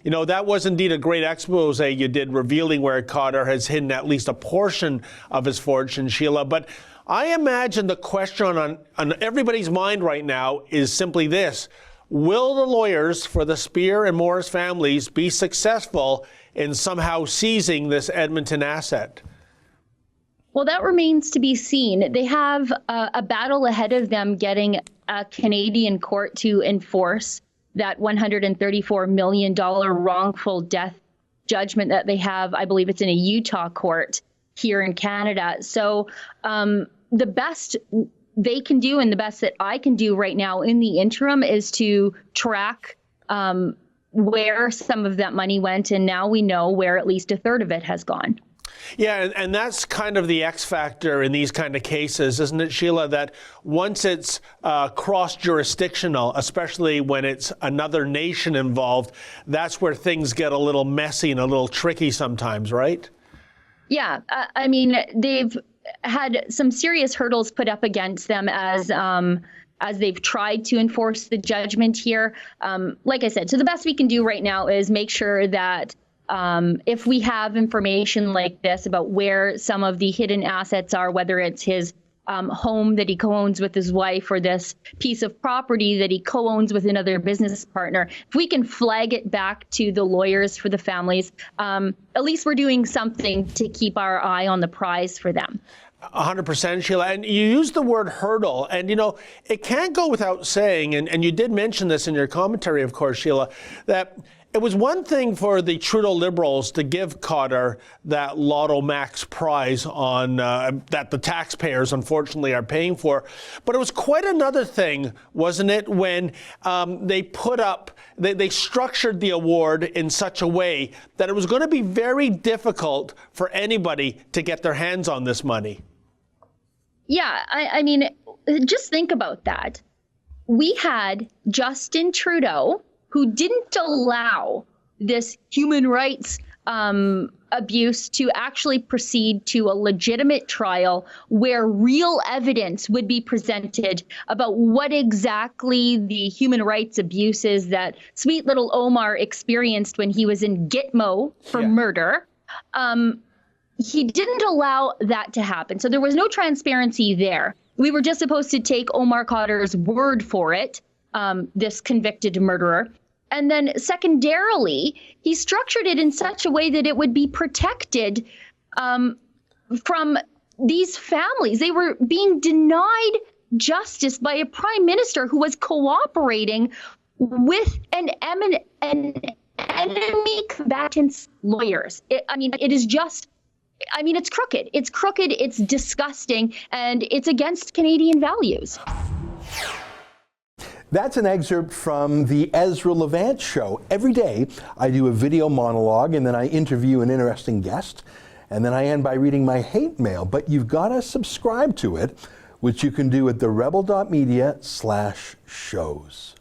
You know, that was indeed a great expose you did, revealing where Khadr has hidden at least a portion of his fortune, Sheila. But I imagine the question on everybody's mind right now is simply this: will the lawyers for the Spear and Morris families be successful in somehow seizing this Edmonton asset? Well, that remains to be seen. They have a battle ahead of them getting a Canadian court to enforce that $134 million wrongful death judgment that they have. I believe it's in a Utah court here in Canada. So the best they can do and the best that I can do right now in the interim is to track where some of that money went. And now we know where at least a third of it has gone. Yeah, and that's kind of the X factor in these kind of cases, isn't it, Sheila, that once it's cross-jurisdictional, especially when it's another nation involved, that's where things get a little messy and a little tricky sometimes, right? Yeah, I mean, they've had some serious hurdles put up against them as they've tried to enforce the judgment here. Like I said, so the best we can do right now is make sure that if we have information like this about where some of the hidden assets are, whether it's his home that he co-owns with his wife or this piece of property that he co-owns with another business partner, if we can flag it back to the lawyers for the families, at least we're doing something to keep our eye on the prize for them. 100%, Sheila. And you used the word hurdle. And, you know, it can't go without saying, and you did mention this in your commentary, of course, Sheila, that it was one thing for the Trudeau Liberals to give Khadr that Lotto Max prize on that the taxpayers, unfortunately, are paying for. But it was quite another thing, wasn't it, when they structured the award in such a way that it was going to be very difficult for anybody to get their hands on this money. Yeah, I mean, just think about that. We had Justin Trudeau, who didn't allow this human rights abuse to actually proceed to a legitimate trial where real evidence would be presented about what exactly the human rights abuses that sweet little Omar experienced when he was in Gitmo for murder. He didn't allow that to happen. So there was no transparency there. We were just supposed to take Omar Khadr's word for it, this convicted murderer. And then secondarily, he structured it in such a way that it would be protected from these families. They were being denied justice by a prime minister who was cooperating with an enemy combatant's lawyers. It's crooked. It's crooked, it's disgusting, and it's against Canadian values. That's an excerpt from the Ezra Levant Show. Every day I do a video monologue and then I interview an interesting guest, and then I end by reading my hate mail. But you've got to subscribe to it, which you can do at therebel.media/shows.